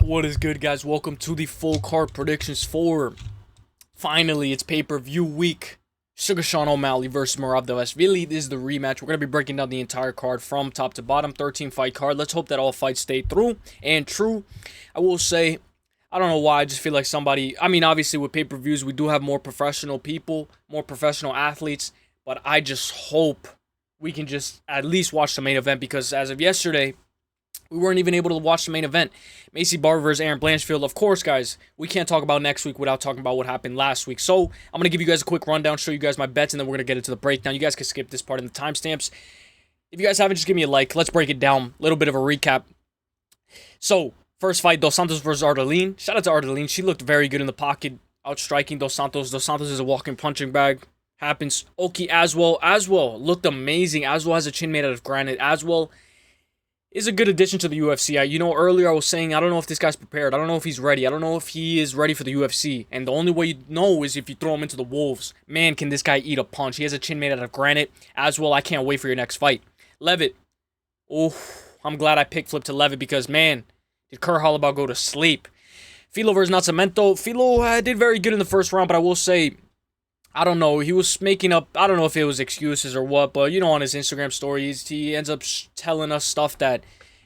What is good, guys? Welcome to the full card predictions for finally it's pay-per-view week. Sugar Sean O'Malley versus Dvalishvili. This is the rematch. We're going to be breaking down the entire card from top to bottom. 13 fight card. Let's hope that all fights stay through and true. I will say, I don't know why, I just feel like obviously with pay-per-views we do have more professional people, more professional athletes, but I just hope we can just at least watch the main event, because as of yesterday, we weren't even able to watch the main event. Maycee Barber versus Aaron Blanchfield. Of course, guys, we can't talk about next week without talking about what happened last week. So, I'm going to give you guys a quick rundown, show you guys my bets, and then we're going to get into the breakdown. You guys can skip this part in the timestamps. If you guys haven't, just give me a like. Let's break it down. A little bit of a recap. So, first fight, Dos Santos versus Ardeline. Shout out to Ardeline. She looked very good in the pocket, outstriking Dos Santos. Dos Santos is a walking punching bag. Happens. Oki Aswell looked amazing. Aswell has a chin made out of granite. Aswell is a good addition to the UFC. Earlier I was saying, I don't know if this guy's prepared. I don't know if he's ready. I don't know if he is ready for the UFC. And the only way you know is if you throw him into the wolves. Man, can this guy eat a punch. He has a chin made out of granite. As well, I can't wait for your next fight. Levitt. Oh, I'm glad I picked flip to Levitt because, man, did Kerr Hollabaugh go to sleep. Filo versus Nascimento. Filo did very good in the first round, but I will say, I don't know, he was making up, I don't know if it was excuses or what, but, on his Instagram stories, he ends up telling us stuff that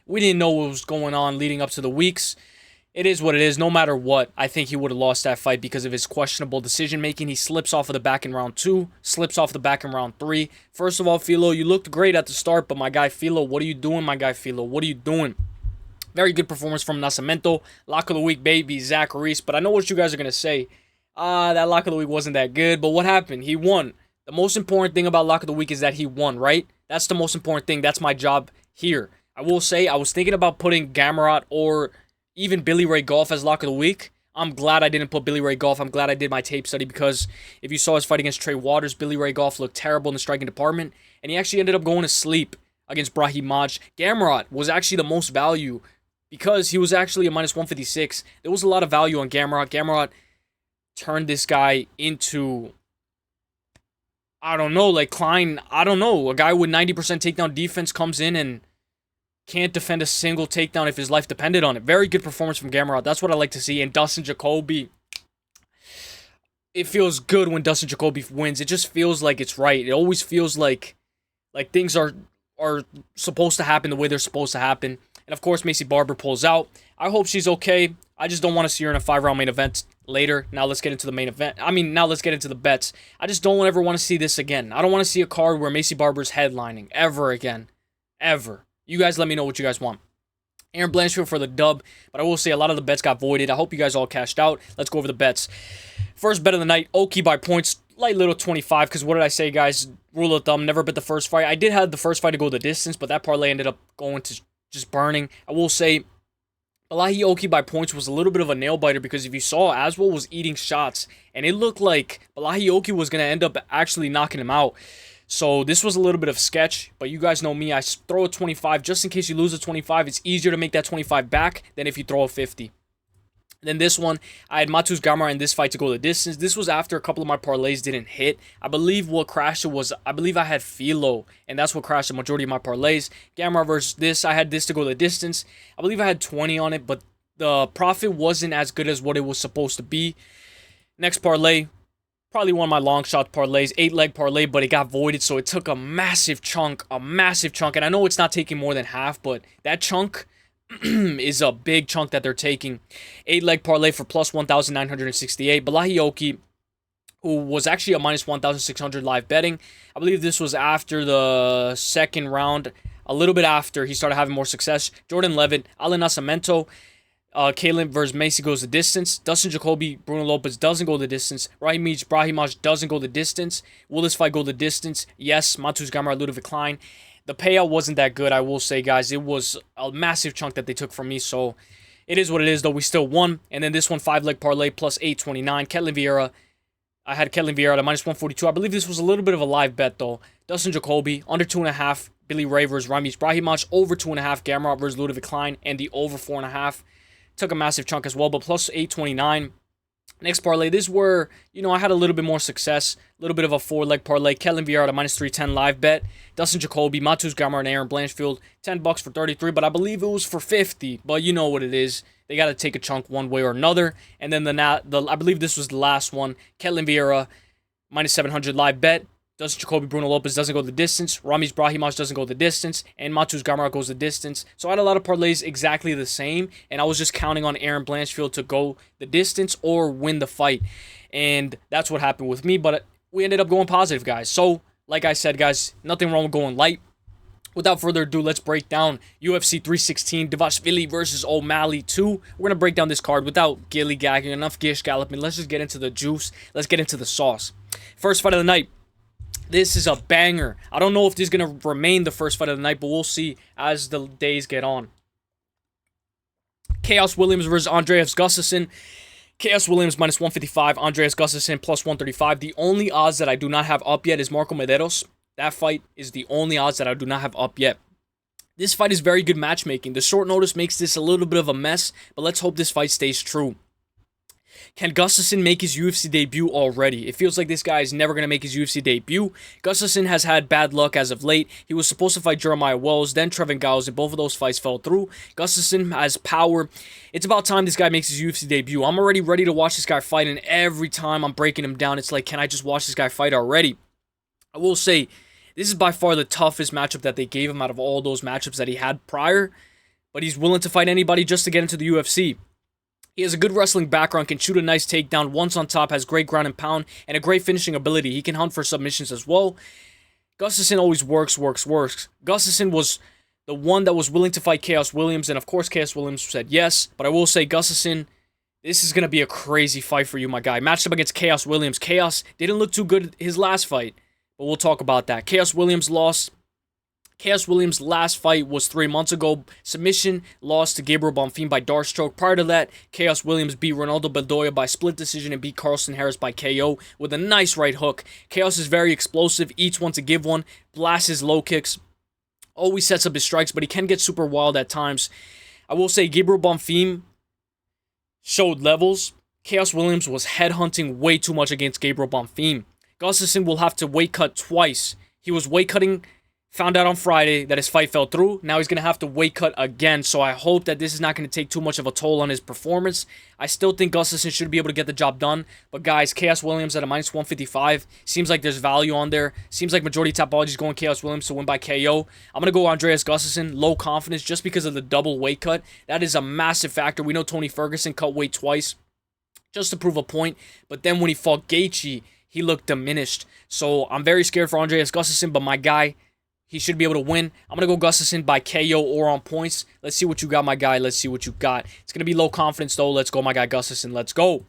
we didn't know what was going on leading up to the weeks. It is what it is. No matter what, I think he would have lost that fight because of his questionable decision-making. He slips off of the back in round 2, slips off the back in round 3. First of all, Filo, you looked great at the start, but my guy Filo, what are you doing, my guy Filo? What are you doing? Very good performance from Nascimento. Lock of the week, baby, Zach Reese. But I know what you guys are going to say. That lock of the week wasn't that good, but what happened? He won. The most important thing about lock of the week is that he won, right? That's the most important thing. That's my job here. I will say, I was thinking about putting Gamrot or even Billy Ray Golf as lock of the week. I'm glad I didn't put Billy Ray Golf. I'm glad I did my tape study, because if you saw his fight against Trey Waters, Billy Ray Golf looked terrible in the striking department, and he actually ended up going to sleep against Brahim Maj. Gamrot was actually the most value because he was actually a minus 156. There was a lot of value on Gamrot. Gamrot turned this guy into, I don't know, like Klein, I don't know, a guy with 90% takedown defense comes in and can't defend a single takedown if his life depended on it. Very good performance from Gamrot. That's what I like to see. And Dustin Jacoby, it feels good when Dustin Jacoby wins. It just feels like it's right. It always feels like things are supposed to happen the way they're supposed to happen. And of course, Maycee Barber pulls out. I hope she's okay. I just don't want to see her in a 5-round main event later. Now let's get into the main event. Now let's get into the bets. I just don't ever want to see this again. I don't want to see a card where Maycee Barber's headlining ever again. Ever. You guys let me know what you guys want. Aaron Blanchfield for the dub, but I will say a lot of the bets got voided. I hope you guys all cashed out. Let's go over the bets. First bet of the night, Oki by points. Light little 25, because what did I say, guys? Rule of thumb, never bet the first fight. I did have the first fight to go the distance, but that parlay ended up going to just burning. I will say, Elahi Oki by points was a little bit of a nail-biter, because if you saw, Aswell was eating shots, and it looked like Elahi Oki was going to end up actually knocking him out. So this was a little bit of sketch, but you guys know me. I throw a 25 just in case you lose a 25. It's easier to make that 25 back than if you throw a 50. Then this one, I had Mateusz Gamrot in this fight to go the distance. This was after a couple of my parlays didn't hit. I believe what crashed it was, I believe I had Filo, and that's what crashed the majority of my parlays. Gamrot versus this, I had this to go the distance. I believe I had 20 on it, but the profit wasn't as good as what it was supposed to be. Next parlay, probably one of my long shot parlays, 8-leg parlay, but it got voided, so it took a massive chunk, and I know it's not taking more than half, but that chunk is a big chunk that they're taking. 8-leg parlay for plus 1,968. Elahi Oki, who was actually a minus 1,600 live betting. I believe this was after the second round, a little bit after he started having more success. Jordan Levitt, Alan Nascimento, Kalen versus Maycee goes the distance. Dustin Jacoby, Bruno Lopez doesn't go the distance. Brahim Maj doesn't go the distance. Will this fight go the distance? Yes. Mateusz Gamrot, Ludovic Klein. The payout wasn't that good, I will say, guys. It was a massive chunk that they took from me, so it is what it is, though. We still won. And then this one, 5-leg parlay, plus 829. Ketlin Vieira. I had Ketlin Vieira at a minus 142. I believe this was a little bit of a live bet, though. Dustin Jacoby, under 2.5. Billy Ray versus Ramis Brahimaj, over 2.5. Gamrot versus Ludovic Klein, and the over 4.5. Took a massive chunk as well, but plus 829. Next parlay, this is where, I had a little bit more success. A little bit of a 4-leg parlay. Kellen Vieira at a -310 live bet. Dustin Jacoby, Matus Gamar, and Aaron Blanchfield. $10 for 33, but I believe it was for 50. But you know what it is. They got to take a chunk one way or another. And then I believe this was the last one. Kellen Vieira, -700 live bet. Dustin Jacoby, Bruno Lopez doesn't go the distance. Ramis Brahimaj doesn't go the distance. And Matus Gamar goes the distance. So I had a lot of parlays exactly the same. And I was just counting on Aaron Blanchfield to go the distance or win the fight. And that's what happened with me. But we ended up going positive, guys. So, like I said, guys, nothing wrong with going light. Without further ado, let's break down UFC 316, Dvalishvili versus O'Malley 2. We're going to break down this card without gilly-gagging, enough gish galloping. Let's just get into the juice. Let's get into the sauce. First fight of the night. This is a banger. I don't know if this is going to remain the first fight of the night, but we'll see as the days get on. Khaos Williams versus Andreas Gustafsson. Khaos Williams -155, Andreas Gustafsson +135. The only odds that I do not have up yet is MarQuel Mederos. That fight is the only odds that I do not have up yet. This fight is very good matchmaking. The short notice makes this a little bit of a mess, but let's hope this fight stays true. Can Gustafsson make his UFC debut already? It feels like this guy is never going to make his UFC debut. Gustafsson has had bad luck as of late. He was supposed to fight Jeremiah Wells, then Trevin Giles, and both of those fights fell through. Gustafsson has power. It's about time this guy makes his UFC debut. I'm already ready to watch this guy fight, and every time I'm breaking him down, it's like, can I just watch this guy fight already? I will say, this is by far the toughest matchup that they gave him out of all those matchups that he had prior, but he's willing to fight anybody just to get into the UFC. He has a good wrestling background, can shoot a nice takedown, once on top, has great ground and pound, and a great finishing ability. He can hunt for submissions as well. Gustafsson always works. Gustafsson was the one that was willing to fight Khaos Williams, and of course Khaos Williams said yes, but I will say, Gustafsson, this is going to be a crazy fight for you, my guy. Matched up against Khaos Williams. Khaos didn't look too good his last fight, but we'll talk about that. Khaos Williams lost. Khaos Williams' last fight was 3 months ago. Submission loss to Gabriel Bonfim by dart stroke. Prior to that, Khaos Williams beat Ronaldo Bedoya by split decision and beat Carlston Harris by KO with a nice right hook. Khaos is very explosive, eats one to give one, blasts his low kicks, always sets up his strikes, but he can get super wild at times. I will say Gabriel Bonfim showed levels. Khaos Williams was headhunting way too much against Gabriel Bonfim. Gustafsson will have to weight cut twice. He was weight cutting, found out on Friday that his fight fell through. Now he's going to have to weight cut again, so I hope that this is not going to take too much of a toll on his performance. I still think Gustafsson should be able to get the job done, but guys, Khaos Williams at a -155, seems like there's value on there. Seems like majority topology is going Khaos Williams to win by KO. I'm going to go Andreas Gustafsson, low confidence, just because of the double weight cut. That is a massive factor. We know Tony Ferguson cut weight twice just to prove a point, but then when he fought Gaethje, he looked diminished. So I'm very scared for Andreas Gustafsson, but my guy, he should be able to win. I'm going to go Gustafsson by KO or on points. Let's see what you got, my guy. Let's see what you got. It's going to be low confidence, though. Let's go, my guy, Gustafsson. Let's go.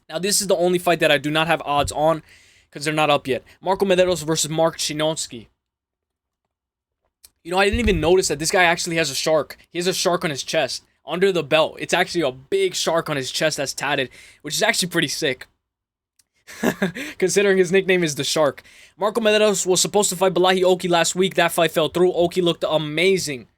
Now, this is the only fight that I do not have odds on because they're not up yet. MarQuel Mederos versus Mark Choinski. I didn't even notice that this guy actually has a shark. He has a shark on his chest under the belt. It's actually a big shark on his chest that's tatted, which is actually pretty sick. Considering his nickname is the Shark. MarQuel Mederos was supposed to fight Balahi Oki last week. That fight fell through. Oki looked amazing.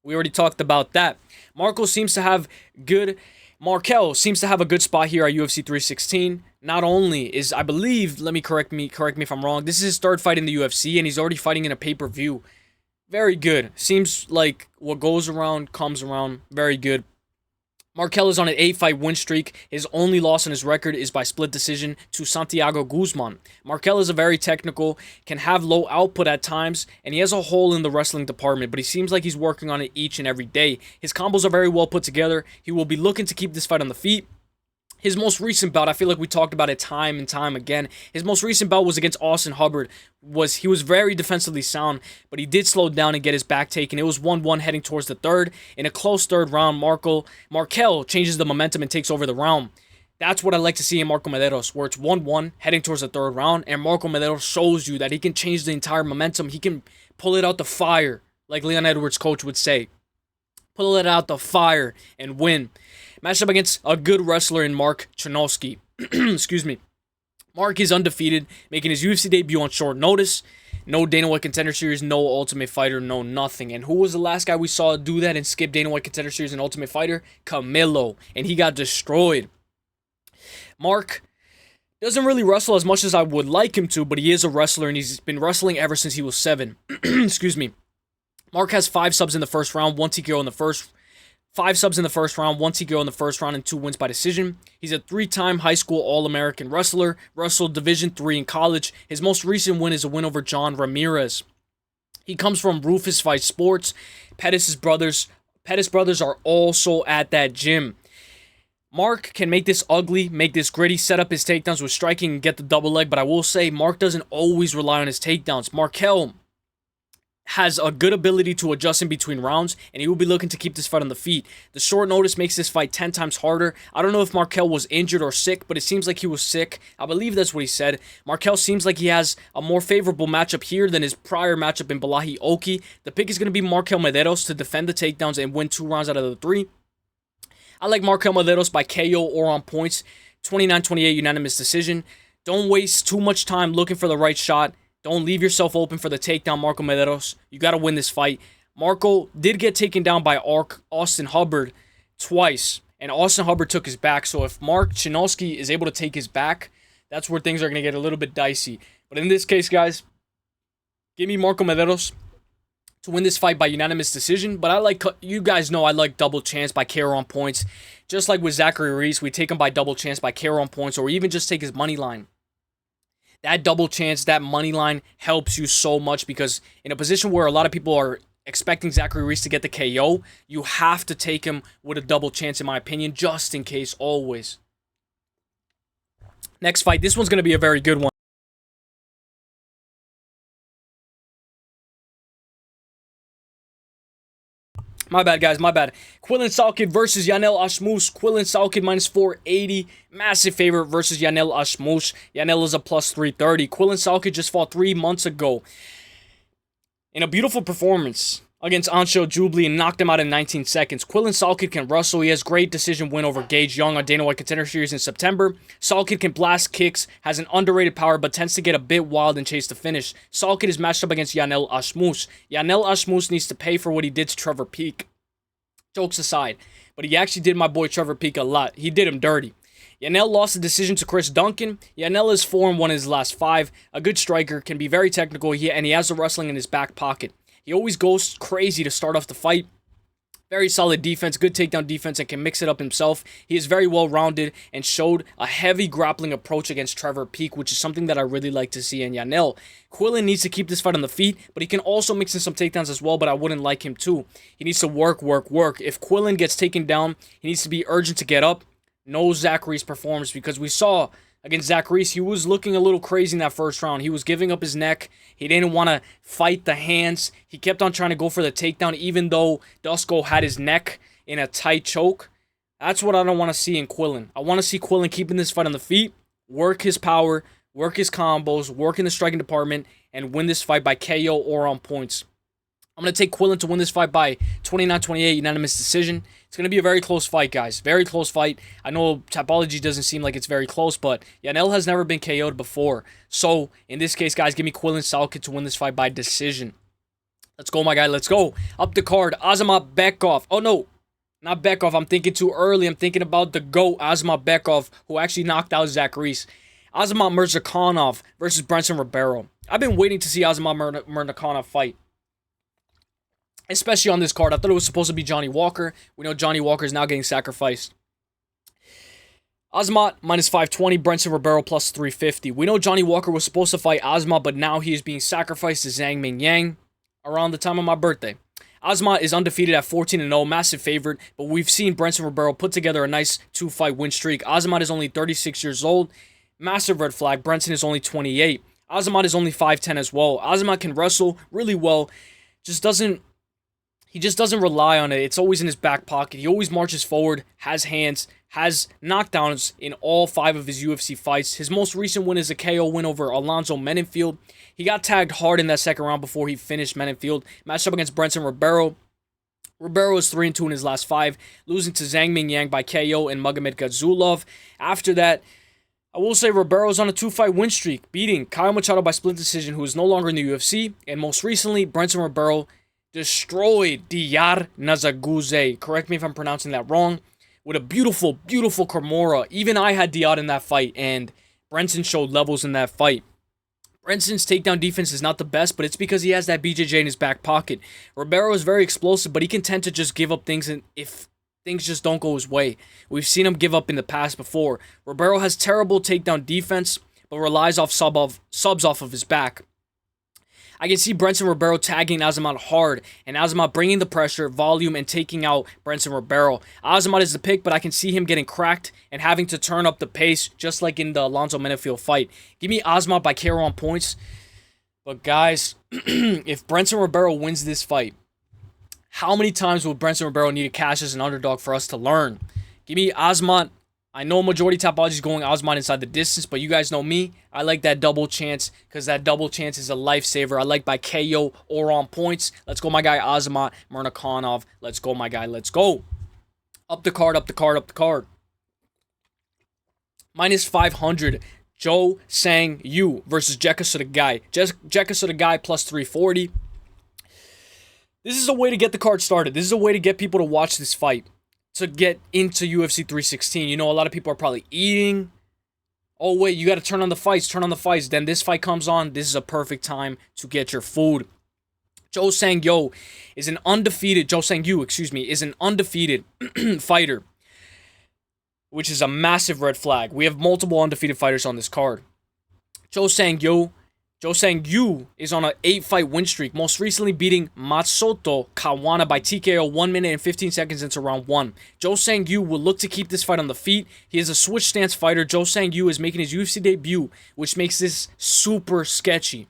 We already talked about that. Marquel seems to have a good spot here at UFC 316. Not only is, I believe, correct me if I'm wrong, this is his third fight in the UFC, and he's already fighting in a pay-per-view. Very good. Seems like what goes around comes around. Very good. Marquel is on an 8-fight win streak. His only loss on his record is by split decision to Santiago Guzman. Marquel is a very technical, can have low output at times, and he has a hole in the wrestling department, but he seems like he's working on it each and every day. His combos are very well put together. He will be looking to keep this fight on the feet. His most recent bout, I feel like we talked about it time and time again. His most recent bout was against Austin Hubbard. He was very defensively sound, but he did slow down and get his back taken. It was 1-1 heading towards the third. In a close third round, Marquel changes the momentum and takes over the round. That's what I like to see in MarQuel Mederos, where it's 1-1 heading towards the third round, and MarQuel Mederos shows you that he can change the entire momentum. He can pull it out the fire, like Leon Edwards' coach would say. Pull it out the fire and win. Matched up against a good wrestler in Mark Choinski. Excuse me. Mark is undefeated, making his UFC debut on short notice. No Dana White Contender Series, no Ultimate Fighter, no nothing. And who was the last guy we saw do that and skip Dana White Contender Series and Ultimate Fighter? Camilo. And he got destroyed. Mark doesn't really wrestle as much as I would like him to, but he is a wrestler, and he's been wrestling ever since he was 7. Excuse me. Mark has 5 subs in the first round, 1 TKO in the first. 5 subs in the first round, 1 TKO in the first round, and 2 wins by decision. He's a 3-time high school All-American wrestler, wrestled Division III in college. His most recent win is a win over John Ramirez. He comes from Rufus Fight Sports. Pettis brothers are also at that gym. Mark can make this ugly, make this gritty, set up his takedowns with striking and get the double leg, but I will say Mark doesn't always rely on his takedowns. MarQuel has a good ability to adjust in between rounds, and he will be looking to keep this fight on the feet. The short notice makes this fight 10 times harder. I don't know if MarQuel was injured or sick, but it seems like he was sick. I believe that's what he said. MarQuel seems like he has a more favorable matchup here than his prior matchup in Balahi Oki. The pick is going to be MarQuel Mederos to defend the takedowns and win 2 rounds out of the 3. I like MarQuel Mederos by KO or on points. 29-28 unanimous decision. Don't waste too much time looking for the right shot. Don't leave yourself open for the takedown, Marco Mederos. You got to win this fight. Marco did get taken down by Austin Hubbard twice, and Austin Hubbard took his back. So if Mark Choinski is able to take his back, that's where things are going to get a little bit dicey. But in this case, guys, give me Marco Mederos to win this fight by unanimous decision. But I like, you guys know I like double chance by KO on points. Just like with Zachary Reese, we take him by double chance by KO on points, or even just take his money line. That double chance, that money line helps you so much, because in a position where a lot of people are expecting Zachary Reese to get the KO, you have to take him with a double chance, in my opinion, just in case, always. Next fight, this one's going to be a very good one. My bad, guys, my bad. Quillan Salkilld versus Yanal Ashmouz. Quillan Salkilld minus 480. Massive favorite versus Yanal Ashmouz. Yanal is a plus 330. Quillan Salkilld just fought 3 months ago in a beautiful performance against Ansho Jubilee and knocked him out in 19 seconds. Quillan Salkilld can wrestle. He has great decision win over Gage Young on Dana White Contender Series in September. Salkilld can blast kicks, has an underrated power, but tends to get a bit wild and chase the finish. Salkilld is matched up against Yanal Ashmouz. Yanal Ashmouz needs to pay for what he did to Trevor Peek. Jokes aside, but he actually did my boy Trevor Peek a lot. He did him dirty. Yanal lost the decision to Chris Duncan. Yanal is 4-1 in his last 5. A good striker, can be very technical, and he has the wrestling in his back pocket. He always goes crazy to start off the fight. Very solid defense, good takedown defense, and can mix it up himself. He is very well-rounded and showed a heavy grappling approach against Trevor Peek, which is something that I really like to see in Yanal. Quillan needs to keep this fight on the feet, but he can also mix in some takedowns as well, but I wouldn't like him too. He needs to work. If Quillan gets taken down, he needs to be urgent to get up. No Zachary's performance, because we saw against Zach Reese, he was looking a little crazy in that first round. He was giving up his neck. He didn't want to fight the hands. He kept on trying to go for the takedown, even though Dusko had his neck in a tight choke. That's what I don't want to see in Quillan. I want to see Quillan keeping this fight on the feet, work his power, work his combos, work in the striking department, and win this fight by KO or on points. I'm going to take Quillan to win this fight by 29-28 unanimous decision. It's going to be a very close fight, guys. Very close fight. I know Tapology doesn't seem like it's very close, but Yanal has never been KO'd before. So, in this case, guys, give me Quillan Salkilld to win this fight by decision. Let's go, my guy. Let's go. Up the card, Azamat Bekov. Oh, no. Not Bekov. I'm thinking too early. I'm thinking about the GOAT, Azamat Bekov, who actually knocked out Zach Reese. Azamat Murzakanov versus Brendson Ribeiro. I've been waiting to see Azamat Murzakanov fight, especially on this card. I thought it was supposed to be Johnny Walker. We know Johnny Walker is now getting sacrificed. Azamat minus 520, Brendson Ribeiro plus 350. We know Johnny Walker was supposed to fight Azamat, but now he is being sacrificed to Zhang Mingyang around the time of my birthday. Azamat is undefeated at 14-0, massive favorite, but we've seen Brendson Ribeiro put together a nice 2-fight win streak. Azamat is only 36 years old. Massive red flag. Brendson is only 28. Azamat is only 5'10 as well. Azamat can wrestle really well. He just doesn't rely on it. It's always in his back pocket. He always marches forward, has hands, has knockdowns in all 5 of his UFC fights. His most recent win is a KO win over Alonzo Menenfield. He got tagged hard in that second round before he finished Menenfield. Matched up against Brendson Ribeiro. Ribeiro is 3-2 in his last 5, losing to Zhang Mingyang by KO and Magomed Gazulov. After that, I will say Ribeiro's on a 2-fight win streak, beating Kyle Machado by split decision, who is no longer in the UFC. And most recently, Brendson Ribeiro destroyed Diyar Nazaguze. Correct me if I'm pronouncing that wrong. with a beautiful, beautiful Kimura. Even I had the odd in that fight, and Brendson showed levels in that fight. Brenson's takedown defense is not the best, but it's because he has that BJJ in his back pocket. Ribeiro is very explosive, but he can tend to just give up things if things just don't go his way. We've seen him give up in the past before. Ribeiro has terrible takedown defense, but relies off subs off of his back. I can see Brendson Ribeiro tagging Azamat hard, and Azamat bringing the pressure, volume, and taking out Brendson Ribeiro. Azamat is the pick, but I can see him getting cracked and having to turn up the pace, just like in the Alonzo Menefield fight. Give me Azamat by KO on points. But guys, if Brendson Ribeiro wins this fight, how many times will Brendson Ribeiro need to cash as an underdog for us to learn? Give me Azamat. I know majority topology is going Azamat inside the distance, but you guys know me. I like that double chance because that double chance is a lifesaver. I like by KO or on points. Let's go, my guy Azamat Murzakanov. Let's go, my guy. Let's go. Up the card, up the card, up the card. Minus 500. Joe Sang Yu versus Jeka Saragih. Jeka Saragih plus 340. This is a way to get the card started. This is a way to get people to watch this fight, to get into UFC 316. You know, a lot of people are probably eating. Oh, wait, you got to turn on the fights, turn on the fights. Then this fight comes on. This is a perfect time to get your food. Joe Sang Yu is an undefeated fighter, which is a massive red flag. We have multiple undefeated fighters on this card. Joe Sang Yu is on an 8-fight win streak, most recently beating Matsuto Kawana by TKO 1 minute and 15 seconds into round 1. Joe Sang Yu will look to keep this fight on the feet. He is a switch stance fighter. Joe Sang Yu is making his UFC debut, which makes this super sketchy.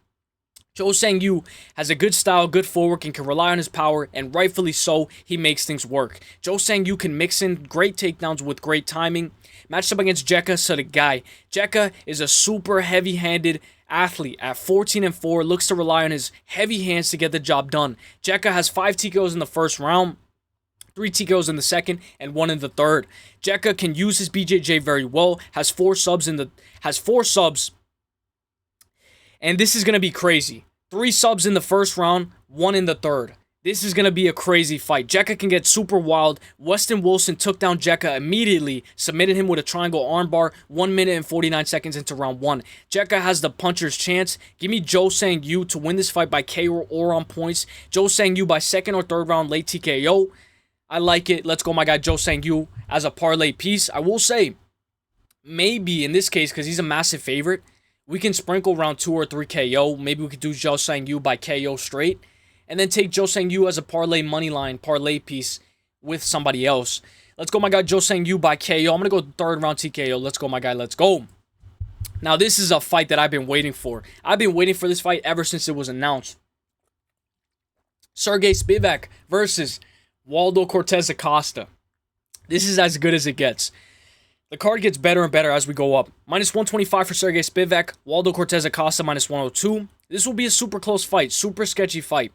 Joe Sang Yu has a good style, good footwork, and can rely on his power, and rightfully so, he makes things work. Joe Sang Yu can mix in great takedowns with great timing. Matched up against Jeka Saragih. Jeka is a super heavy-handed athlete at 14-4, looks to rely on his heavy hands to get the job done. Jeka has 5 TKOs in the first round, 3 TKOs in the second, and 1 in the third. Jeka can use his BJJ very well, has 4 subs, and this is going to be crazy. 3 subs in the first round, 1 in the third. This is going to be a crazy fight. Jeka can get super wild. Weston Wilson took down Jeka immediately, submitted him with a triangle armbar 1 minute and 49 seconds into round 1. Jeka has the puncher's chance. Give me Joe Sang Yu to win this fight by KO or on points. Joe Sang Yu by second or third round late TKO. I like it. Let's go, my guy Joe Sang Yu as a parlay piece. I will say, maybe in this case, because he's a massive favorite, we can sprinkle round 2 or 3 KO. Maybe we could do Joe Sang Yu by KO straight, and then take Joe Sang Yu as a parlay moneyline, parlay piece with somebody else. Let's go, my guy, Joe Sang Yu by KO. I'm going to go third round TKO. Let's go, my guy. Let's go. Now, this is a fight that I've been waiting for. I've been waiting for this fight ever since it was announced. Serghei Spivac versus Waldo Cortes-Acosta. This is as good as it gets. The card gets better and better as we go up. Minus 125 for Serghei Spivac. Waldo Cortes-Acosta minus 102. This will be a super close fight. Super sketchy fight.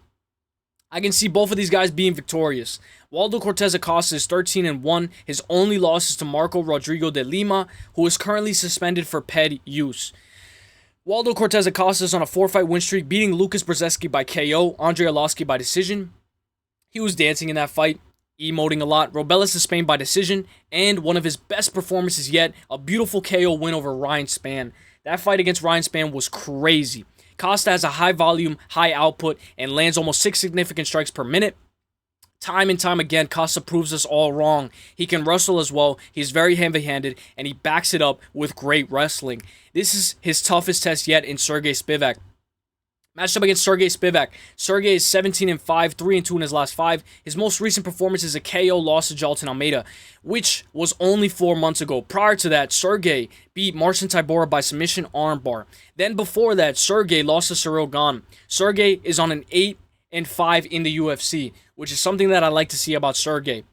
I can see both of these guys being victorious. Waldo Cortes-Acosta is 13-1. His only loss is to Marco Rodrigo de Lima, who is currently suspended for PED use. Waldo Cortes-Acosta is on a 4-fight win streak, beating Lucas Brzezinski by KO, Andrei Arlovski by decision. He was dancing in that fight, emoting a lot. Robelis is Spain by decision, and one of his best performances yet, a beautiful KO win over Ryan Spann. That fight against Ryan Spann was crazy. Costa has a high volume, high output, and lands almost 6 significant strikes per minute. Time and time again, Costa proves us all wrong. He can wrestle as well. He's very heavy-handed, and he backs it up with great wrestling. This is his toughest test yet in Serghei Spivac. Matched up against Serghei Spivac. Serghei is 17-5, 3-2 in his last 5. His most recent performance is a KO loss to Jailton Almeida, which was only 4 months ago. Prior to that, Serghei beat Marcin Tybura by submission armbar. Then before that, Serghei lost to Cyril Gane. Serghei is on an 8-5 in the UFC, which is something that I like to see about Serghei.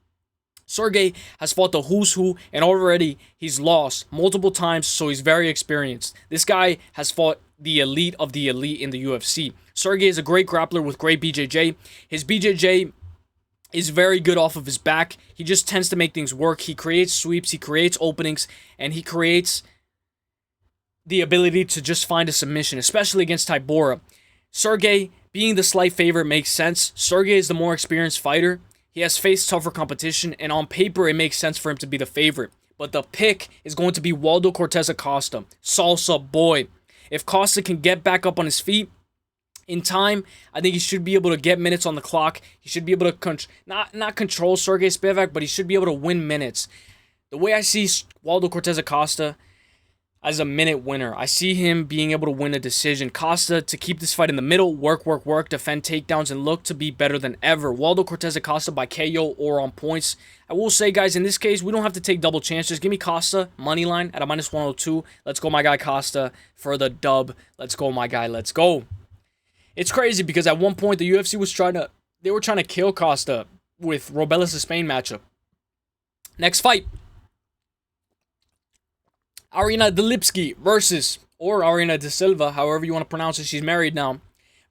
Serghei has fought the who's who, and already he's lost multiple times, so he's very experienced. This guy has fought the elite of the elite in the UFC. Serghei is a great grappler with great BJJ. His BJJ is very good off of his back. He just tends to make things work. He creates sweeps, he creates openings, and he creates the ability to just find a submission, especially against Tybura. Serghei, being the slight favorite, makes sense. Serghei is the more experienced fighter. He has faced tougher competition, and on paper, it makes sense for him to be the favorite. But the pick is going to be Waldo Cortes-Acosta. Salsa boy. If Costa can get back up on his feet in time, I think he should be able to get minutes on the clock. He should be able to not control Serghei Spivac, but he should be able to win minutes. The way I see Waldo Cortes-Acosta as a minute winner, I see him being able to win a decision. Costa to keep this fight in the middle, work, defend takedowns, and look to be better than ever. Waldo Cortes-Acosta by KO or on points. I will say, guys, in this case, we don't have to take double chances. Give me Costa, money line at a -102. Let's go, my guy Costa, for the dub. Let's go, my guy. Let's go. It's crazy because at one point, the UFC was trying to kill Costa with Robelis Spain matchup. Next fight. Ariane Lipski versus, or Ariane de Silva, however you want to pronounce it, she's married now,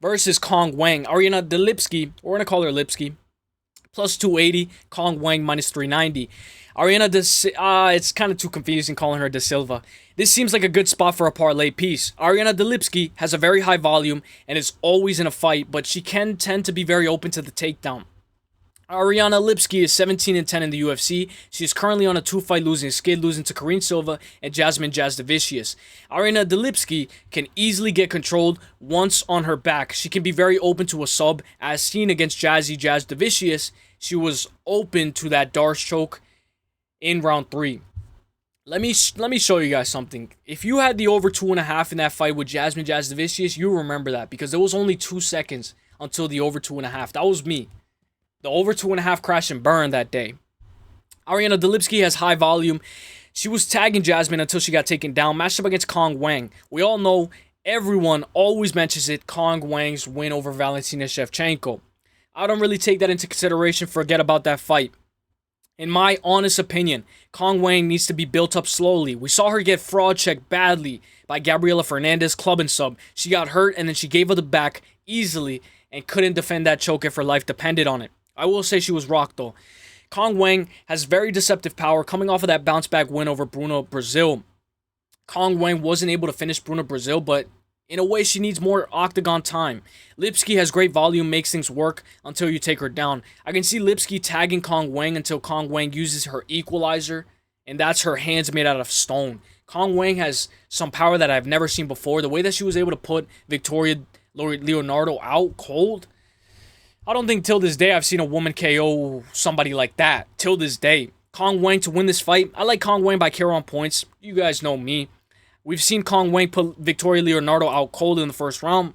versus Cong Wang. Ariane Lipski, we're going to call her Lipski, plus 280, Cong Wang minus 390. Ariane it's kind of too confusing calling her de Silva. This seems like a good spot for a parlay piece. Ariane Lipski has a very high volume and is always in a fight, but she can tend to be very open to the takedown. Ariane Lipski is 17-10 in the UFC. She is currently on a 2-fight losing skid, losing to Karine Silva and Jasmine Jasdavicius. Ariane Lipski can easily get controlled once on her back. She can be very open to a sub, as seen against Jasdavicius. She was open to that Darce choke in round 3. Let me show you guys something. If you had the over 2.5 in that fight with Jasmine Jasdavicius, you remember that because there was only 2 seconds until the over 2.5. That was me. The over 2.5 crash and burn that day. Ariane Lipski has high volume. She was tagging Jasmine until she got taken down. Matched up against Cong Wang. We all know, everyone always mentions it, Cong Wang's win over Valentina Shevchenko. I don't really take that into consideration. Forget about that fight. In my honest opinion, Cong Wang needs to be built up slowly. We saw her get fraud checked badly by Gabriela Fernandez, club and sub. She got hurt and then she gave her the back easily and couldn't defend that choke if her life depended on it. I will say she was rocked though. Cong Wang has very deceptive power coming off of that bounce back win over Bruno Brazil. Cong Wang wasn't able to finish Bruno Brazil, but in a way she needs more octagon time. Lipski has great volume, makes things work until you take her down. I can see Lipski tagging Cong Wang until Cong Wang uses her equalizer, and that's her hands made out of stone. Cong Wang has some power that I've never seen before. The way that she was able to put Victoria Leonardo out cold, I don't think till this day I've seen a woman KO somebody like that. Till this day. Cong Wang to win this fight. I like Cong Wang by KO on points. You guys know me. We've seen Cong Wang put Victoria Leonardo out cold in the first round.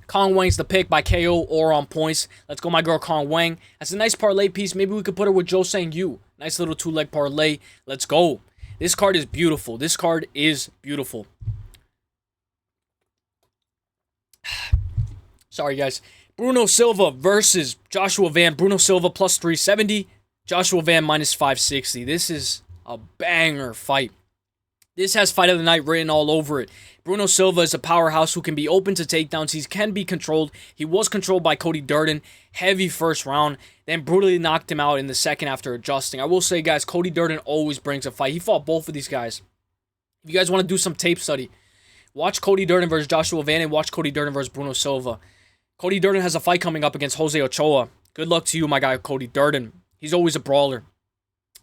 Cong Wang's the pick by KO or on points. Let's go, my girl Cong Wang. That's a nice parlay piece. Maybe we could put her with Joe Sang Yu. Nice little 2-leg parlay. Let's go. This card is beautiful. This card is beautiful. Sorry, guys. Bruno Silva versus Joshua Van. Bruno Silva plus 370. Joshua Van minus 560. This is a banger fight. This has fight of the night written all over it. Bruno Silva is a powerhouse who can be open to takedowns. He can be controlled. He was controlled by Cody Durden. Heavy first round. Then brutally knocked him out in the second after adjusting. I will say, guys, Cody Durden always brings a fight. He fought both of these guys. If you guys want to do some tape study, watch Cody Durden versus Joshua Van and watch Cody Durden versus Bruno Silva. Cody Durden has a fight coming up against Jose Ochoa. Good luck to you, my guy, Cody Durden. He's always a brawler.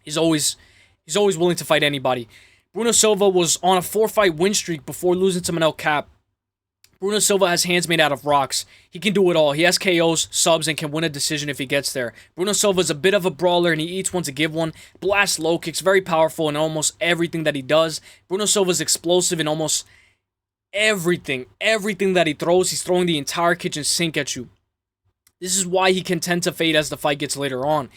He's always willing to fight anybody. Bruno Silva was on a 4-fight win streak before losing to Manel Cap. Bruno Silva has hands made out of rocks. He can do it all. He has KOs, subs, and can win a decision if he gets there. Bruno Silva is a bit of a brawler, and he eats one to give one. Blasts low kicks, very powerful in almost everything that he does. Bruno Silva is explosive in almost everything that he throws. He's throwing the entire kitchen sink at you. This is why he can tend to fade as the fight gets later on.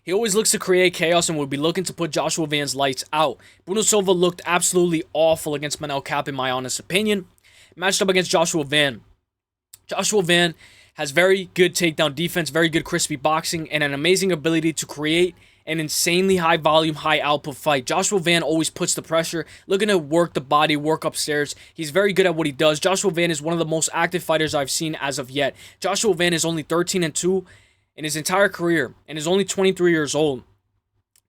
He always looks to create chaos and will be looking to put Joshua Van's lights out. Bruno Silva looked absolutely awful against Manel Cap, in my honest opinion. Matched up against Joshua Van. Joshua Van has very good takedown defense, very good crispy boxing, and an amazing ability to create an insanely high volume, high output fight. Joshua Van always puts the pressure, looking to work the body, work upstairs. He's very good at what he does. Joshua Van is one of the most active fighters I've seen as of yet. Joshua Van is only 13-2 in his entire career and is only 23 years old.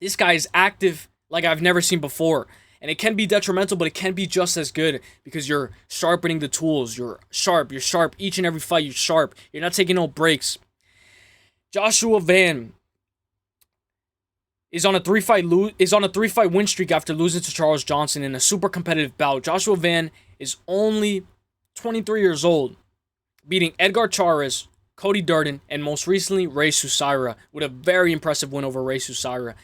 This guy is active like I've never seen before. And it can be detrimental, but it can be just as good because you're sharpening the tools. You're sharp. Each and every fight, you're sharp. You're not taking no breaks. Joshua Van is on a three-fight win streak after losing to Charles Johnson in a super competitive bout. Joshua Van is only 23 years old, beating Edgar Chairez, Cody Durden, and most recently Ray Susira with a very impressive win over Ray Susira.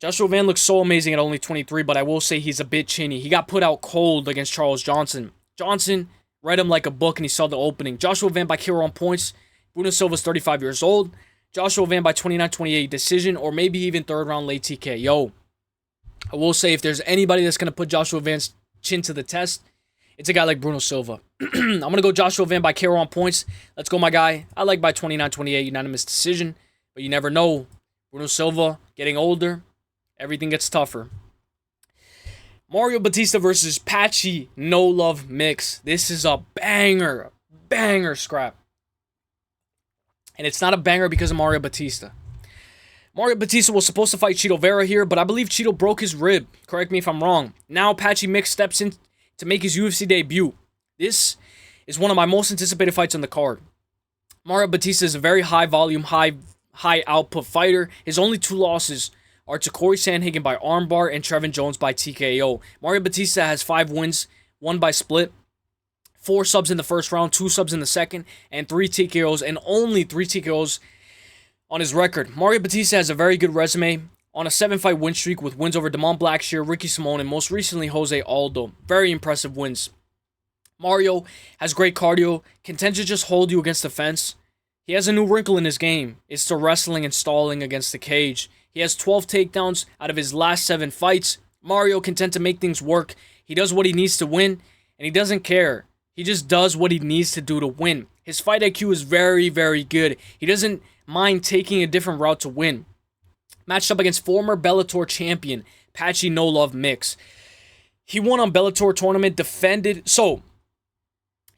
Joshua Van looks so amazing at only 23, but I will say he's a bit chinny. He got put out cold against Charles Johnson. Johnson read him like a book and he saw the opening. Joshua Van by KO on points. Bruno Silva's 35 years old. Joshua Van by 29-28 decision, or maybe even third round late TKO. I will say if there's anybody that's going to put Joshua Van's chin to the test, it's a guy like Bruno Silva. I'm going to go Joshua Van by KO on points. Let's go, my guy. I like by 29-28 unanimous decision, but you never know. Bruno Silva getting older. Everything gets tougher. Mario Bautista versus Patchy No Love Mix. This is a banger scrap. And it's not a banger because of Mario Bautista. Mario Bautista was supposed to fight Chito Vera here, but I believe Chito broke his rib. Correct me if I'm wrong. Now Patchy Mix steps in to make his UFC debut. This is one of my most anticipated fights on the card. Mario Bautista is a very high volume, high output fighter. His only two losses are to Corey Sandhagen by armbar and Trevin Jones by TKO. Mario Bautista has 5 wins, 1 by split, 4 subs in the first round, 2 subs in the second, and 3 TKOs, and only 3 TKOs on his record. Mario Bautista has a very good resume on a 7-fight win streak with wins over Damon Blackshear, Ricky Simone, and most recently Jose Aldo. Very impressive wins. Mario has great cardio, can tend to just hold you against the fence. He has a new wrinkle in his game. It's the wrestling and stalling against the cage. He has 12 takedowns out of his last 7 fights. Mario can tend to make things work. He does what he needs to win, and he doesn't care. He just does what he needs to do to win. His fight IQ is very, very good. He doesn't mind taking a different route to win. Matched up against former Bellator champion, Patchy No Love Mix. He won on Bellator tournament,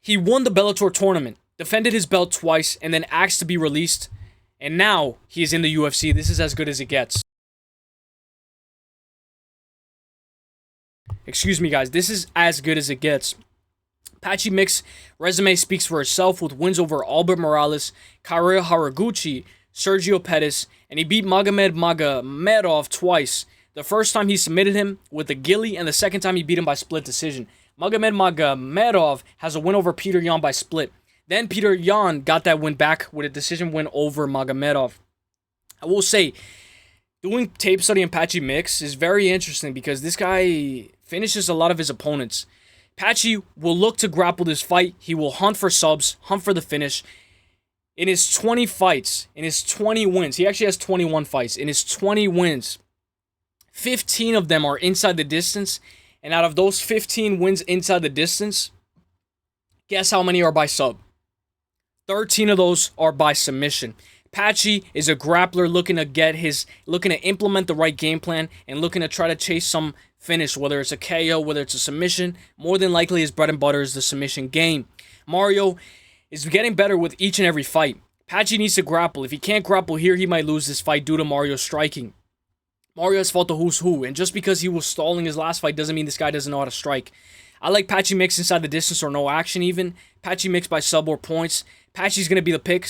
he won the Bellator tournament, defended his belt twice, and then asked to be released. And now he is in the UFC. This is as good as it gets. Excuse me, guys. This is as good as it gets. Patchy Mix resume speaks for itself with wins over Albert Morales, Kariya Haraguchi, Sergio Pettis, and he beat Magomed Magomedov twice. The first time he submitted him with a ghillie, and the second time he beat him by split decision. Magomed Magomedov has a win over Peter Yan by split. Then Peter Yan got that win back with a decision win over Magomedov. I will say, doing tape study on Patchy Mix is very interesting because this guy finishes a lot of his opponents. Patchy will look to grapple this fight. He will hunt for subs, hunt for the finish. In his 20 fights, in his 20 wins, he actually has 21 fights. In his 20 wins, 15 of them are inside the distance. And out of those 15 wins inside the distance, guess how many are by sub? 13 of those are by submission. Patchy is a grappler looking to implement the right game plan and looking to try to chase some finish, whether it's a KO, whether it's a submission. More than likely his bread and butter is the submission game. Mario is getting better with each and every fight. Patchy needs to grapple. If he can't grapple here, he might lose this fight due to Mario's striking. Mario has fought the who's who, and just because he was stalling his last fight doesn't mean this guy doesn't know how to strike. I like Patchy Mix inside the distance or no action even. Patchy Mix by sub or points. Patchy's going to be the pick,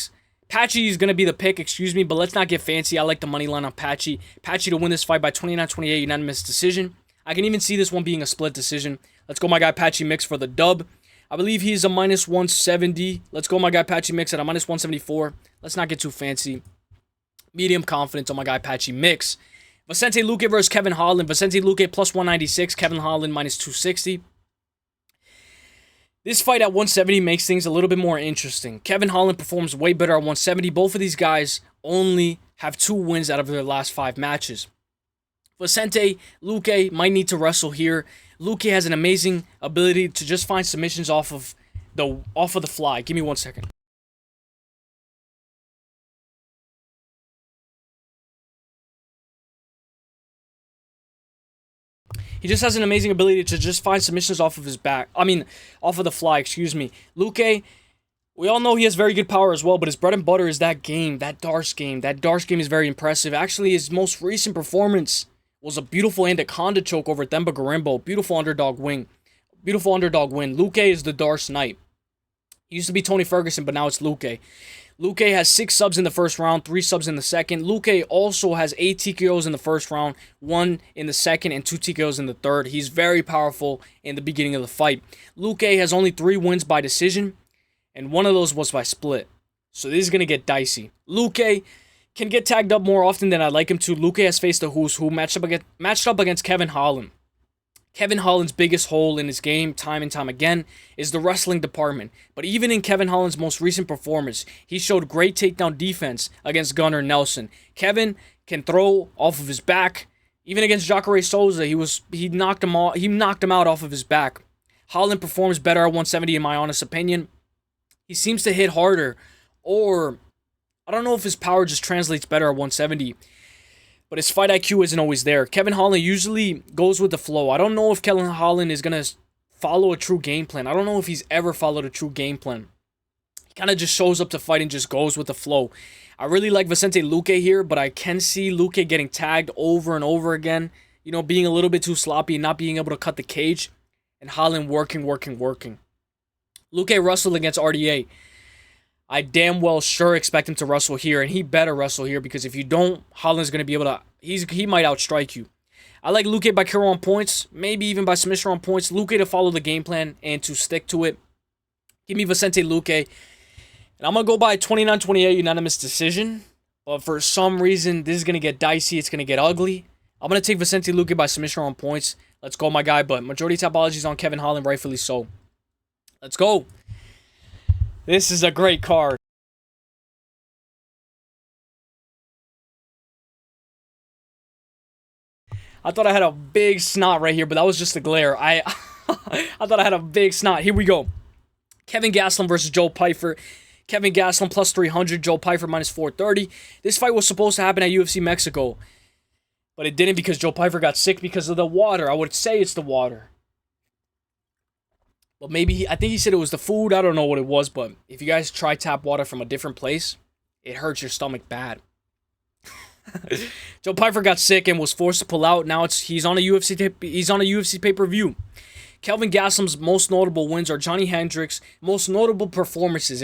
but let's not get fancy. I like the money line on Patchy. Patchy to win this fight by 29-28 unanimous decision. I can even see this one being a split decision. Let's go my guy Patchy Mix for the dub. I believe he's a minus 170. Let's go my guy Patchy Mix at a minus 174. Let's not get too fancy. Medium confidence on my guy Patchy Mix. Vicente Luque versus Kevin Holland. Vicente Luque plus 196. Kevin Holland minus 260. This fight at 170 makes things a little bit more interesting. Kevin Holland performs way better at 170. Both of these guys only have 2 wins out of their last 5 matches. Vicente Luque might need to wrestle here. Luque has an amazing ability to just find submissions off of the fly. Give me 1 second. He just has an amazing ability to just find submissions off of his back. Off of the fly, excuse me. Luque, we all know he has very good power as well, but his bread and butter is that game, that Darce game. That Darce game is very impressive. Actually, his most recent performance was a beautiful anaconda choke over Themba Gorimbo. Beautiful underdog win. Luque is the Darce Knight. He used to be Tony Ferguson, but now it's Luque. Luque has 6 subs in the first round, 3 subs in the second. Luque also has 8 TKOs in the first round, 1 in the second, and 2 TKOs in the third. He's very powerful in the beginning of the fight. Luque has only 3 wins by decision, and 1 of those was by split. So this is going to get dicey. Luque can get tagged up more often than I'd like him to. Luque has faced a who's who matched up against Kevin Holland. Kevin Holland's biggest hole in his game, time and time again, is the wrestling department. But even in Kevin Holland's most recent performance, he showed great takedown defense against Gunnar Nelson. Kevin can throw off of his back. Even against Jacare Souza, he knocked him out off of his back. Holland performs better at 170 in my honest opinion. He seems to hit harder, or I don't know if his power just translates better at 170. But his fight IQ isn't always there. Kevin Holland usually goes with the flow. I don't know if Kevin Holland is going to follow a true game plan. I don't know if he's ever followed a true game plan. He kind of just shows up to fight and just goes with the flow. I really like Vicente Luque here, but I can see Luque getting tagged over and over again. You know, being a little bit too sloppy and not being able to cut the cage. And Holland working. Luque wrestled against RDA. I damn well sure expect him to wrestle here, and he better wrestle here, because if you don't, Holland's going to be able to... He might outstrike you. I like Luque by KO on points, maybe even by submission on points. Luque to follow the game plan and to stick to it. Give me Vicente Luque. And I'm going to go by 29-28 unanimous decision, but for some reason, this is going to get dicey. It's going to get ugly. I'm going to take Vicente Luque by submission on points. Let's go, my guy, but majority topology is on Kevin Holland, rightfully so. Let's go. This is a great card. I thought I had a big snot right here, but that was just a glare. I thought I had a big snot. Here we go. Kevin Gastelum versus Joe Pyfer. Kevin Gastelum plus 300, Joe Pyfer minus 430. This fight was supposed to happen at UFC Mexico, but it didn't because Joe Pyfer got sick because of the water. I would say it's the water. But maybe, I think he said it was the food. I don't know what it was, but if you guys try tap water from a different place, it hurts your stomach bad. Joe Pyfer got sick and was forced to pull out. Now he's on a UFC pay-per-view. Kelvin Gastelum's most notable wins are Johnny Hendricks. Most notable performances,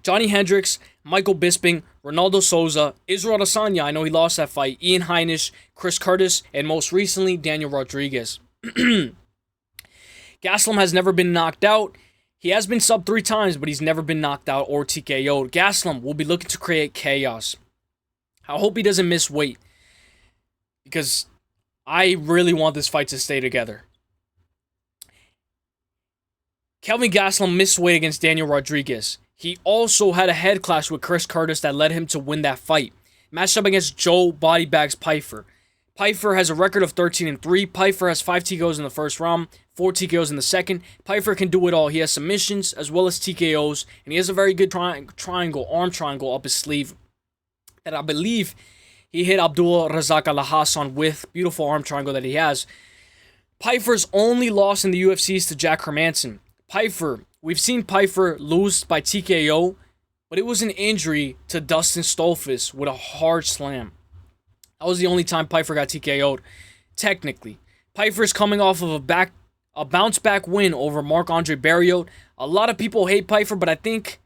Johnny Hendricks, Michael Bisping, Ronaldo Souza, Israel Adesanya, I know he lost that fight, Ian Heinisch, Chris Curtis, and most recently, Daniel Rodriguez. Gastelum has never been knocked out. He has been subbed 3 times, but he's never been knocked out or TKO'd. Gastelum will be looking to create chaos. I hope he doesn't miss weight, because I really want this fight to stay together. Kelvin Gastelum missed weight against Daniel Rodriguez. He also had a head clash with Chris Curtis that led him to win that fight. Matched up against Joe Bodybags Pyfer. Pyfer has a record of 13-3. Pyfer has 5 TKOs in the first round, 4 TKOs in the second. Pyfer can do it all. He has submissions as well as TKOs, and he has a very good arm triangle up his sleeve that I believe he hit Abdul Razak Al Hassan with. Beautiful arm triangle that he has. Pyfer's only loss in the UFC is to Jack Hermanson. We've seen Pyfer lose by TKO, but it was an injury to Dustin Stolfus with a hard slam. That was the only time Pyfer got TKO'd, technically. Pyfer's coming off of a bounce-back win over Marc-Andre Barrios. A lot of people hate Pyfer, but I think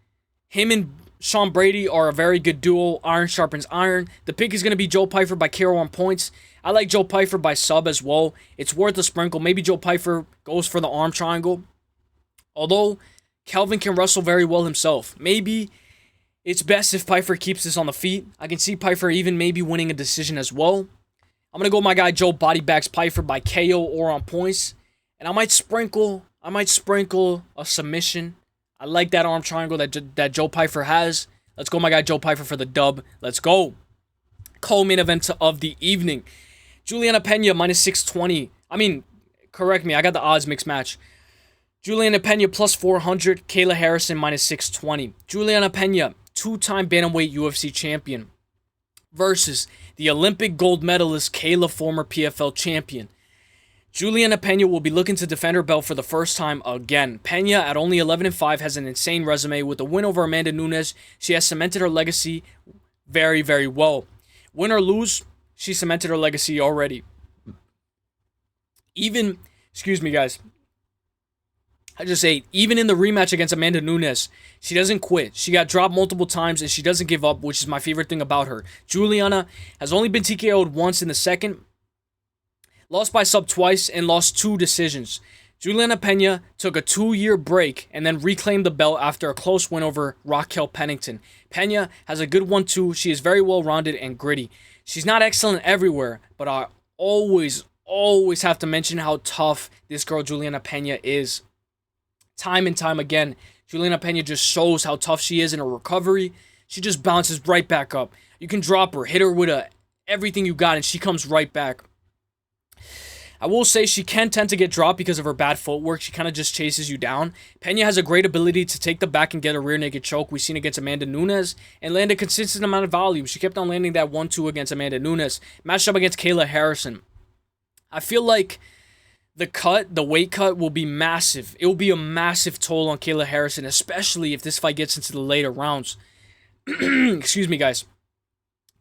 him and Sean Brady are a very good duo. Iron sharpens iron. The pick is going to be Joe Pyfer by KO on points. I like Joe Pyfer by sub as well. It's worth a sprinkle. Maybe Joe Pyfer goes for the arm triangle. Although, Kelvin can wrestle very well himself. Maybe it's best if Pyfer keeps this on the feet. I can see Pyfer even maybe winning a decision as well. I'm going to go my guy Joe Bodybags Pyfer by KO or on points. And I might sprinkle a submission. I like that arm triangle that Joe Pyfer has. Let's go my guy Joe Pyfer for the dub. Let's go. Co-main event of the evening. Juliana Pena minus 620. Correct me. I got the odds mixed match. Juliana Pena plus 400. Kayla Harrison minus 620. Juliana Pena, 2-time bantamweight UFC champion, versus the Olympic gold medalist Kayla, former PFL champion. Juliana Pena will be looking to defend her belt for the first time again. Pena, at only 11-5, has an insane resume. With a win over Amanda Nunes, she has cemented her legacy very, very well. Win or lose, she cemented her legacy already. Excuse me, guys. I just say, even in the rematch against Amanda Nunes, she doesn't quit. She got dropped multiple times and she doesn't give up, which is my favorite thing about her. Juliana has only been TKO'd once in the second, lost by sub twice, and lost 2 decisions. Juliana Pena took a 2-year break and then reclaimed the belt after a close win over Raquel Pennington. Pena has a good one too. She is very well-rounded and gritty. She's not excellent everywhere, but I always have to mention how tough this girl Juliana Pena is. Time and time again, Juliana Pena just shows how tough she is in her recovery. She just bounces right back up. You can drop her, hit her with everything you got, and she comes right back. I will say she can tend to get dropped because of her bad footwork. She kind of just chases you down. Pena has a great ability to take the back and get a rear naked choke. We've seen against Amanda Nunes and land a consistent amount of volume. She kept on landing that 1-2 against Amanda Nunes. Matched up against Kayla Harrison. I feel like the weight cut will be massive. It will be a massive toll on Kayla Harrison, especially if this fight gets into the later rounds. Excuse me, guys.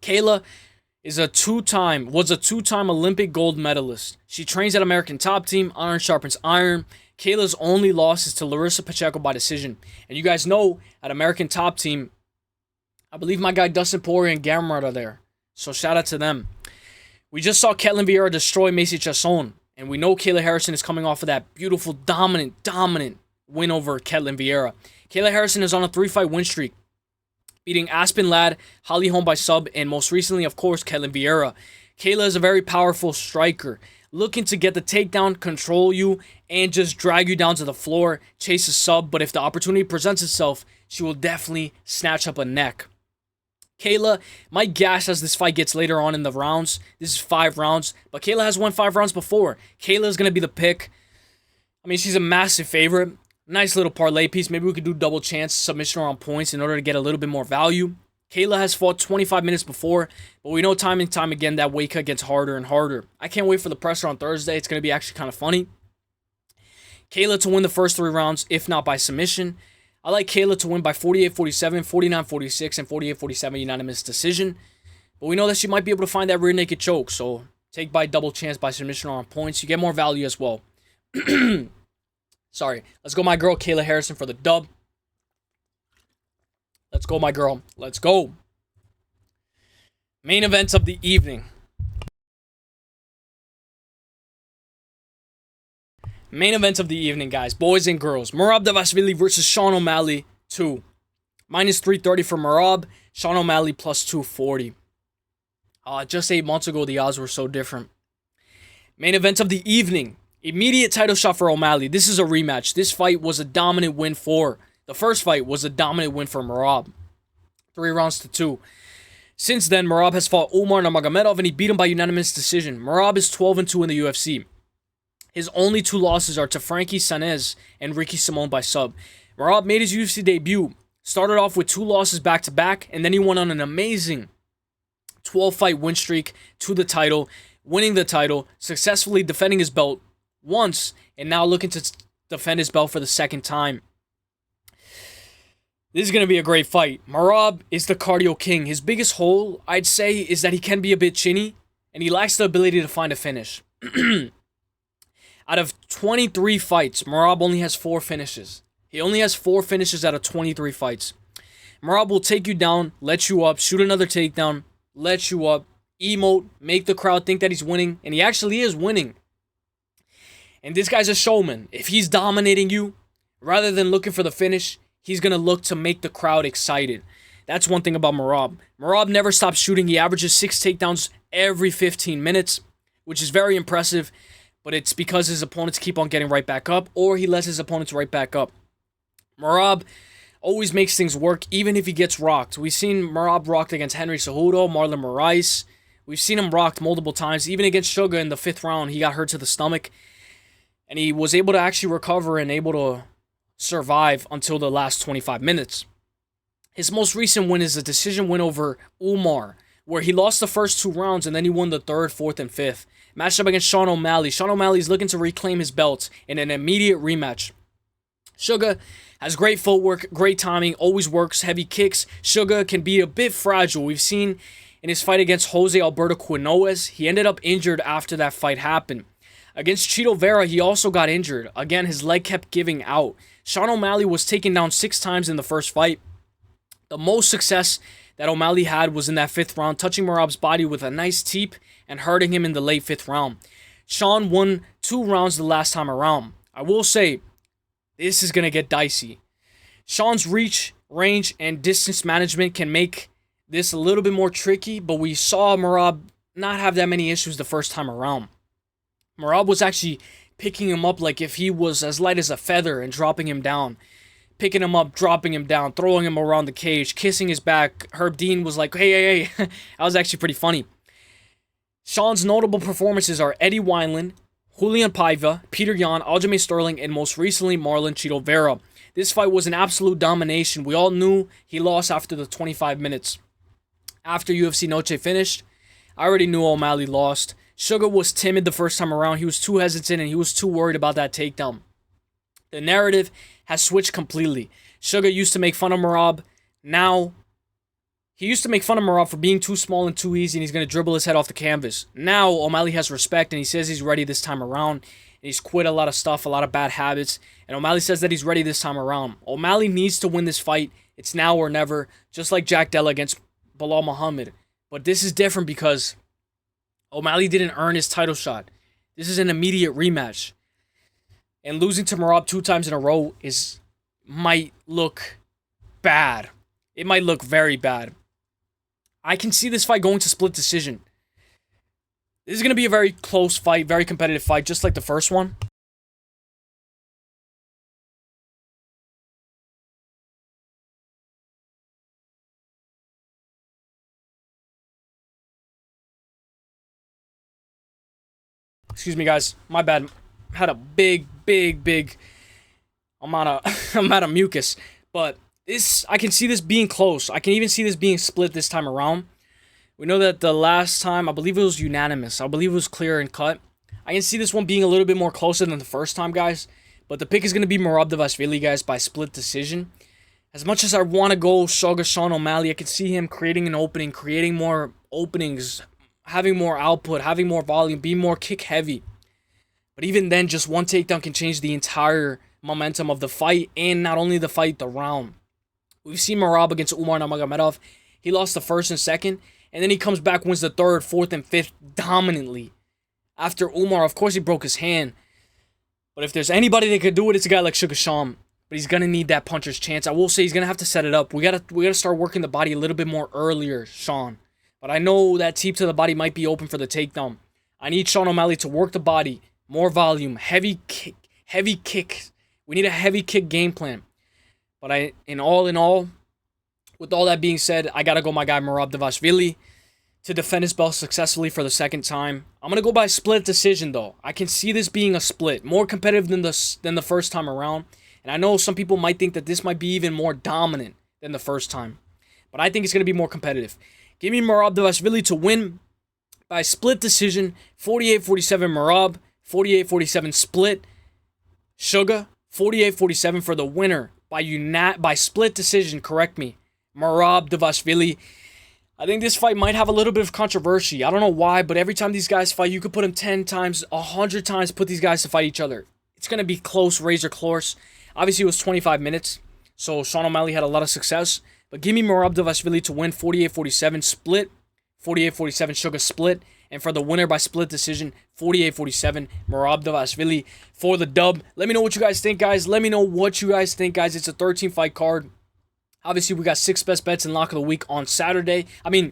Kayla was a two-time Olympic gold medalist. She trains at American Top Team. Iron sharpens iron. Kayla's only loss is to Larissa Pacheco by decision. And you guys know, at American Top Team, I believe my guy Dustin Poirier and Gamrot are there. So shout out to them. We just saw Ketlen Vieira destroy Macy Chiasson. And we know Kayla Harrison is coming off of that beautiful, dominant win over Ketlen Vieira. Kayla Harrison is on a 3-fight win streak, beating Aspen Ladd, Holly Holm by sub, and most recently, of course, Ketlen Vieira. Kayla is a very powerful striker, looking to get the takedown, control you, and just drag you down to the floor, chase a sub, but if the opportunity presents itself, she will definitely snatch up a neck. Kayla might gas as this fight gets later on in the rounds. This is 5 rounds, but Kayla has won 5 rounds before. Kayla is going to be the pick. I mean, she's a massive favorite. Nice little parlay piece. Maybe we could do double chance submission around points in order to get a little bit more value. Kayla has fought 25 minutes before, but we know time and time again that weight cut gets harder and harder. I can't wait for the presser on Thursday. It's going to be actually kind of funny. Kayla to win the first 3 rounds, if not by submission. I like Kayla to win by 48-47, 49-46, and 48-47 unanimous decision. But we know that she might be able to find that rear naked choke, so take by double chance by submission on points. You get more value as well. Sorry. Let's go my girl Kayla Harrison for the dub. Let's go my girl. Let's go. Main events of the evening. Main event of the evening, guys. Boys and girls. Merab Dvalishvili versus Sean O'Malley 2. Minus 330 for Merab. Sean O'Malley plus 240. Just 8 months ago, the odds were so different. Main event of the evening. Immediate title shot for O'Malley. This is a rematch. This fight was a dominant win for... The first fight was a dominant win for Merab. 3 rounds to 2. Since then, Merab has fought Umar Nurmagomedov and he beat him by unanimous decision. Merab is 12-2 in the UFC. His only 2 losses are to Frankie Sanez and Ricky Simon by sub. Merab made his UFC debut, started off with 2 losses back-to-back, and then he went on an amazing 12-fight win streak to the title, winning the title, successfully defending his belt once, and now looking to defend his belt for the second time. This is going to be a great fight. Merab is the cardio king. His biggest hole, I'd say, is that he can be a bit chinny, and he lacks the ability to find a finish. Out of 23 fights, Merab only has 4 finishes. He only has 4 finishes out of 23 fights. Merab will take you down, let you up, shoot another takedown, let you up, emote, make the crowd think that he's winning, and he actually is winning. And this guy's a showman. If he's dominating you, rather than looking for the finish, he's going to look to make the crowd excited. That's one thing about Merab. Merab never stops shooting. He averages 6 takedowns every 15 minutes, which is very impressive. But it's because his opponents keep on getting right back up, or he lets his opponents right back up. Merab always makes things work, even if he gets rocked. We've seen Merab rocked against Henry Cejudo, Marlon Moraes. We've seen him rocked multiple times. Even against Sugar in the 5th round, he got hurt to the stomach. And he was able to actually recover and able to survive until the last 25 minutes. His most recent win is a decision win over Umar, where he lost the first 2 rounds and then he won the 3rd, 4th, and 5th. Matched up against Sean O'Malley. Sean O'Malley is looking to reclaim his belt in an immediate rematch. Sugar has great footwork, great timing, always works, heavy kicks. Sugar can be a bit fragile. We've seen in his fight against Jose Alberto Quinones, he ended up injured after that fight happened. Against Chito Vera, he also got injured. Again, his leg kept giving out. Sean O'Malley was taken down 6 times in the first fight. The most success that O'Malley had was in that 5th round, touching Merab's body with a nice teep and hurting him in the late 5th round. Sean won 2 rounds the last time around. I will say, this is going to get dicey. Sean's reach, range, and distance management can make this a little bit more tricky, but we saw Merab not have that many issues the first time around. Merab was actually picking him up like if he was as light as a feather and dropping him down. Picking him up, dropping him down, throwing him around the cage, kissing his back. Herb Dean was like, hey. That was actually pretty funny. Sean's notable performances are Eddie Wineland, Julian Paiva, Peter Yan, Aljamain Sterling, and most recently Marlon Chito Vera. This fight was an absolute domination. We all knew he lost after the 25 minutes. After UFC Noche finished, I already knew O'Malley lost. Sugar was timid the first time around. He was too hesitant and he was too worried about that takedown. The narrative has switched completely. Sugar used to make fun of Merab. Now, he used to make fun of Merab for being too small and too easy and he's going to dribble his head off the canvas. Now, O'Malley has respect and he says he's ready this time around. And he's quit a lot of stuff, a lot of bad habits. And O'Malley says that he's ready this time around. O'Malley needs to win this fight. It's now or never, just like Jack Della against Bilal Muhammad. But this is different because O'Malley didn't earn his title shot. This is an immediate rematch. And losing to Merab 2 times in a row might look bad. It might look very bad. I can see this fight going to split decision. This is going to be a very close fight, very competitive fight, just like the first one. Excuse me, guys. My bad. Had a big amount of mucus. But I can see this being close. I can even see this being split this time around. We know that the last time, I believe it was unanimous. I believe it was clear and cut. I can see this one being a little bit more closer than the first time, guys. But the pick is going to be Merab Dvalishvili, guys, by split decision. As much as I want to go Sugar Sean O'Malley, I can see him creating an opening, creating more openings, having more output, having more volume, being more kick heavy. But even then, just one takedown can change the entire momentum of the fight, and not only the fight, the round. We've seen Merab against Umar Nurmagomedov. He lost the first and second, and then he comes back, wins the 3rd, 4th, and 5th dominantly. After Umar, of course, he broke his hand. But if there's anybody that could do it, it's a guy like Sugar Sean. But he's going to need that puncher's chance. I will say he's going to have to set it up. We gotta start working the body a little bit more earlier, Sean. But I know that teep to the body might be open for the takedown. I need Sean O'Malley to work the body, more volume, heavy kick. We need a heavy kick game plan. But in all, with all that being said, I gotta go my guy Merab Dvalishvili to defend his belt successfully for the 2nd time. I'm gonna go by split decision though. I can see this being a split, more competitive than the first time around. And I know some people might think that this might be even more dominant than the first time, but I think it's gonna be more competitive. Give me Merab Dvalishvili to win by split decision, 48-47 Merab, 48-47 split. Sugar, 48-47 for the winner by split decision, correct me, Merab Dvalishvili. I think this fight might have a little bit of controversy. I don't know why, but every time these guys fight, you could put them 10 times, 100 times, put these guys to fight each other. It's going to be close, razor close. Obviously, it was 25 minutes, so Sean O'Malley had a lot of success. But give me Merab Dvalishvili to win 48-47 split, 48-47 Sugar split, and for the winner by split decision, 48-47 Merab Dvalishvili for the dub. Let me know what you guys think, guys. Let me know what you guys think, guys. It's a 13-fight card. Obviously, we got 6 best bets in Lock of the Week on Saturday. I mean,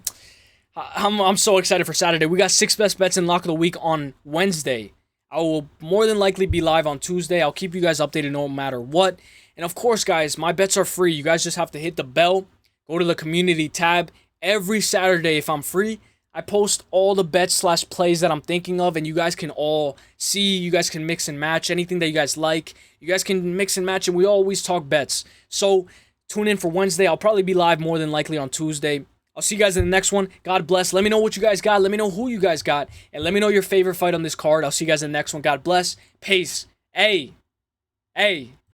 I'm so excited for Saturday. We got 6 best bets in Lock of the Week on Wednesday. I will more than likely be live on Tuesday. I'll keep you guys updated no matter what. And of course, guys, my bets are free. You guys just have to hit the bell, go to the community tab. Every Saturday, if I'm free, I post all the bets/plays that I'm thinking of, and you guys can all see. You guys can mix and match anything that you guys like. You guys can mix and match, and we always talk bets. So tune in for Wednesday. I'll probably be live more than likely on Tuesday. I'll see you guys in the next one. God bless. Let me know what you guys got. Let me know who you guys got. And let me know your favorite fight on this card. I'll see you guys in the next one. God bless. Peace. Hey.